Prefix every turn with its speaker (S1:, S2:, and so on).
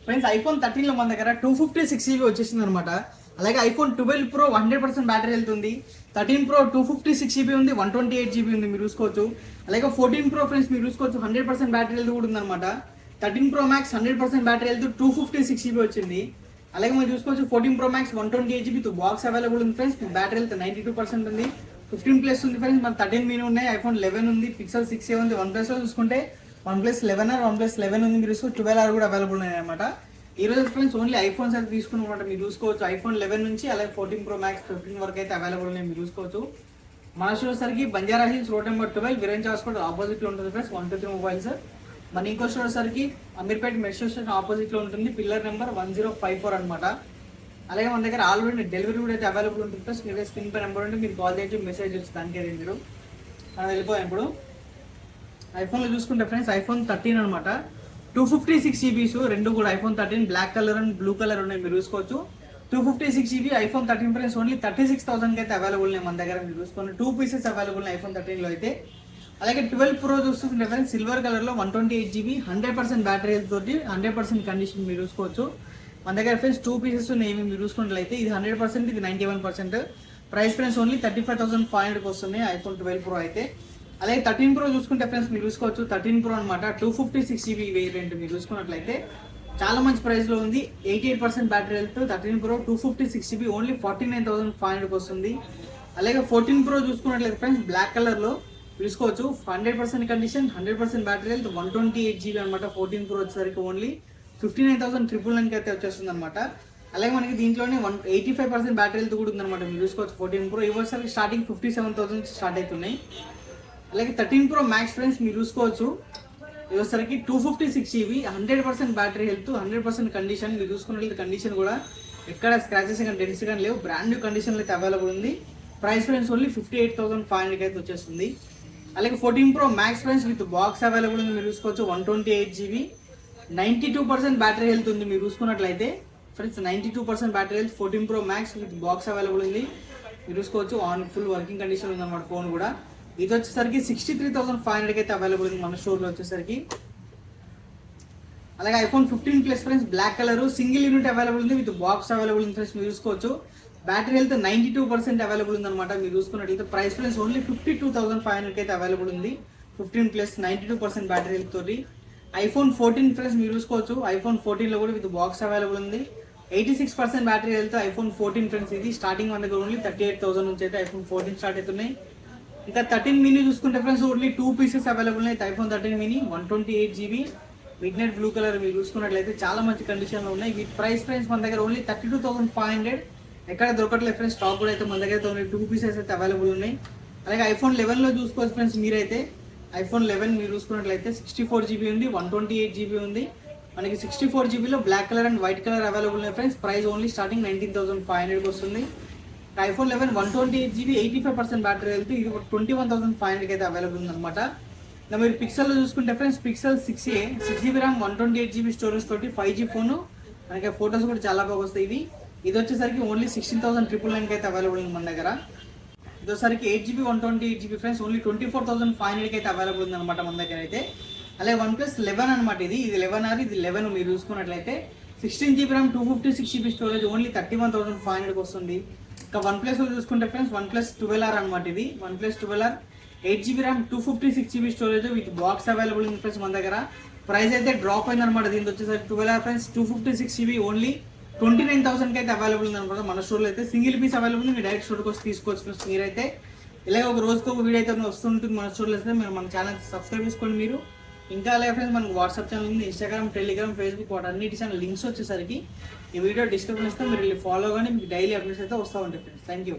S1: Friends iPhone 13 లో మన దగ్గర 256 GB వచ్చేసింది అనమాట. అలాగే ఐఫోన్ 12 Pro 100% బ్యాటరీ వెళ్తుంది. 13 Pro 256 GB ఉంది, 128 GB ఉంది, మీరు చూసుకోవచ్చు. అలాగే 14 Pro ఫ్రెండ్స్ మీరు చూసుకోవచ్చు 100% బ్యాటరీ వెళ్తూ కూడా ఉందన్నమాట. 13 Pro Max 100% బ్యాటరీ వెళ్తూ 256 GB వచ్చింది. అలాగే మనం చూసుకోవచ్చు 14 Pro Max 128 GB box available ఉంది ఫ్రెండ్స్. బ్యాటరీ వెళ్తే 92% ఉంది. 15+ ఉంది ఫ్రెండ్స్. మన 13 mini ఉన్నాయి, ఐఫోన్ 11 ఉంది, పిక్సెల్ 6a ఉంది. OnePlus లో చూసుకుంటే OnePlus 11R, OnePlus 11 ఉంది, మీరు చూసుకోవచ్చు 12R కూడా అవైలబుల్ ఉన్నాయి అనమాట. ఈ రోజు ఫ్రెండ్స్ ఓన్లీ ఐఫోన్స్ అయితే తీసుకున్నమాట మీరు చూసుకోవచ్చు. ఐఫోన్ 11 నుంచి అలాగే 14 Pro Max 15 వరకు అయితే అవైలబుల్ ఉన్నాయి, మీరు చూసుకోవచ్చు. మన వచ్చేసరికి Banjara hills road number 12 Virinchi hospital opposite లో ఉంటుంది ఫ్రెండ్స్. 123 మొబైల్స్. మన ఇంకో స్టోర్ వచ్చేసరికి అమీర్పేట్ మెట్రో స్టేషన్ ఆపోజిట్ లో ఉంటుంది, పిల్లర్ నెంబర్ 1054 అనమాట. అలాగే మన దగ్గర ఆల్రెడీ డెలివరీ కూడా అయితే అవైలబుల్ ఉంటుంది ఫ్రెండ్స్. మీరు స్క్రీన్ పై నెంబర్ ఉంటే మీరు కాల్ చేసి మెసేజ్ వచ్చి దానికి మీరు మనం వెళ్ళిపోయాం. ఇప్పుడు ఐఫోన్లో చూసుకుంటే ఫ్రెండ్స్ ఐఫోన్ 13 అనమాట. 256 GB రెండు కూడా iPhone 13 black colour and blue colour ఉన్నాయి, మీరు చూసుకోవచ్చు. 256 GB ఐఫోన్ 13 ఫ్రెండ్స్ ఓన్లీ 36,000 అయితే అవైలబుల్ ఉన్నాయి మన దగ్గర, మీరు చూసుకోండి. 2 పీసెస్ అవైలబుల్ ఉన్నాయి ఐఫోన్ 13 లో అయితే. అలాగే 12 Pro చూసుకుంటే ఫ్రెండ్స్ సిల్వర్ కలర్ లో 128 GB 100% బ్యాటరీ తోటి 100% కండిషన్, మీరు చూసుకోవచ్చు. మన దగ్గర ఫ్రెండ్స్ 2 పీసెస్ ఉన్నాయి, మీరు చూసుకున్నట్లయితే ఇది 100%, ఇది 91%. ప్రైస్ ఫ్రెండ్స్ ఓన్లీ 35,500 వస్తుంది ఐఫోన్ 12 Pro అయితే. అలాగే 13 Pro చూసుకుంటే ఫ్రెండ్స్ మీరు చూసుకోవచ్చు 13 Pro అనమాట. 256 GB వేరియంట్ మీరు చూసుకున్నట్లయితే చాలా మంచి ప్రైస్ లో ఉంది. 88% battery health 13 Pro 256 GB only 49,500 వస్తుంది. అలాగే 14 Pro చూసుకున్నట్లయితే ఫ్రెండ్స్ బ్లాక్ కలర్ లో చూసుకోవచ్చు 100% కండిషన్, 100% బ్యాటరీ హెల్త్, 128 GB అనమాట. 14 Pro వచ్చేసరికి ఓన్లీ 59,999 అయితే వచ్చేస్తుంది అనమాట. అలాగే మనకి దీంట్లోనే 85% బ్యాటరీ హెల్త్ కూడా ఉందన్నమాట, మీరు చూసుకోవచ్చు. 14 Pro ఇవ్వసరికి స్టార్టింగ్ 57,000 స్టార్ట్ అవుతున్నాయి. అలాగే 13 Pro Max ఫ్రెండ్స్ మీరు చూసుకోవచ్చు ఇవసరికి 256 GB 100% బ్యాటరీ హెల్త్, 100% కండిషన్, మీరు చూసుకున్నట్లయితే కండిషన్ కూడా ఎక్కడ స్క్రాచెస్ కానీ డెంట్స్ కానీ లేవు, బ్రాండ్ న్యూ కండిషన్లో అయితే అవైలబుల్ ఉంది. ప్రైస్ ఫ్రెండ్స్ ఓన్లీ 58,500 అయితే వచ్చేస్తుంది. అలాగే 14 Pro Max friends with box available ఉంది, మీరు చూసుకోవచ్చు. 128 GB 92% బ్యాటరీ హెల్త్ ఉంది, మీరు చూసుకున్నట్లయితే friends 92% battery health 14 Pro Max with box available ఉంది, మీరు చూసుకోవచ్చు. ఆన్ ఫుల్ వర్కింగ్ కండిషన్ ఉందన్నమాట ఫోన్ కూడా. ఇది వచ్చేసరికి 63,500 అయితే అవైలబుల్ ఉంది మన స్టోర్లో వచ్చేసరికి. అలాగే iPhone 15+ friends black colour single unit available ఉంది విత్ బాక్స్ అవైలబుల్ ఉంది ఫ్రెండ్స్, మీరు చూసుకోవచ్చు. బ్యాటరీ హెల్త్ 92% అవైలబుల్ ఉంది అనమాట, మీరు చూసుకున్నట్లయితే. ప్రైస్ ఫ్రెండ్స్ ఓన్లీ 52,500 అయితే అవైలబుల్ ఉంది. 15+ 92% బ్యాటరీ హెల్త్ తోటి. ఐఫోన్ 14 ఫ్రెండ్స్ మీరు చూసుకోవచ్చు. ఐఫోన్ 14 లో కూడా విత్ బాక్స్ అవైలబుల్ ఉంది. 86% బ్యాటరీ హెల్త్ ఐఫోన్ 14 ఫ్రెండ్స్. ఇది స్టార్టింగ్ మన దగ్గర ఓన్లీ 38,000 నుంచి అయితే ఐఫోన్ 14 స్టార్ట్ అవుతున్నాయి. ఇంకా 13 mini చూసుకుంటే ఫ్రెండ్స్ ఓన్లీ 2 పీసెస్ అవైలబుల్ ఉన్నాయి. IPhone 13 mini 128 GB mid night blue colour, మీరు చూసుకున్నట్లయితే చాలా మంచి కండిషన్లో ఉన్నాయి. వీటి ప్రైస్ ఫ్రెండ్స్ మన దగ్గర ఓన్లీ 32,500. ఎక్కడ దొరకట్లేదు ఫ్రెండ్స్, స్టాక్ కూడా అయితే మన దగ్గర అయితే ఓన్లీ 2 పీసెస్ అయితే అవైలబుల్ ఉన్నాయి. అలాగే ఐఫోన్ 11 లో చూసుకోవచ్చు ఫ్రెండ్స్ మీరైతే. ఐఫోన్ 11 మీరు చూసుకున్నట్లయితే 64 GB ఉంది, 128 GB ఉంది. మనకి 64 GB లో black colour and white colour available ఉన్నాయి ఫ్రెండ్స్. ప్రైస్ ఓన్లీ స్టార్టింగ్ 19,500 వస్తుంది. ఐఫోన్ 11 128 GB 85% బ్యాటరీ హెల్త్, ఇది 21,500 అయితే అవైలబుల్ ఉంది అనమాట. ఇంకా మీరు పిక్సెల్లో చూసుకుంటే friends pixel 6a 6GB RAM 128 GB storage తోటి 5G ఫోన్. మనకి ఫోటోస్ కూడా చాలా బాగా వస్తాయి. ఇది వచ్చేసరికి ఓన్లీ 16,999 అయితే అవైలబుల్ ఉంది మన దగ్గర. ఇది వచ్చేసరికి 8GB 128 GB ఫ్రెండ్స్ ఓన్లీ 24,500 అయితే అవైలబుల్ ఉంది అనమాట మన దగ్గర అయితే. అలాగే OnePlus 11 అనమాట. ఇది 11R, ఇది 11 మీరు చూసుకున్నట్లయితే 16GB RAM 256 GB storage only 31,500 వస్తుంది. ఇంకా OnePlus లో చూసుకుంటే ఫ్రెండ్స్ OnePlus 12R అనమాట. ఇది OnePlus 12R 8GB RAM 256 GB storage with box available ఉంది ఫ్రెండ్స్ మన దగ్గర. ప్రైస్ అయితే డ్రాప్ అయింది అనమాట. దీనికి వచ్చేసరికి 12R ఫ్రెండ్స్ 256 GB ఓన్లీ 29,000 అయితే అవైలబుల్ ఉంది అనమాట మన స్టోర్లో అయితే. సింగిల్ పీస్ అవైలబుల్ ఉంది, మీరు డైరెక్ట్ స్టోర్కి వచ్చి తీసుకోవచ్చు ఫ్రెండ్స్. మీరైతే ఇలాగే ఒక రోజుకి ఒక వీడియో అయితే వస్తుంటుంది మన స్టోర్లో అయితే. మీరు మన ఛానల్ సబ్స్క్రైబ్ చేసుకోండి మీరు. ఇంకా అలాగే ఫ్రెండ్స్ మనకు వాట్సాప్ ఛానల్ ఉంది, ఇన్స్టాగ్రామ్, టెలిగ్రామ్, ఫేస్బుక్ వాటన్నిటి ఛానల్ లింక్స్ వచ్చేసరికి ఈ వీడియో డిస్క్రిప్షన్ ఇస్తే మీరు ఫాలో కానీ మీకు డైలీ అప్డేట్స్ అయితే వస్తూ ఉంటాయి ఫ్రెండ్స్. Thank you.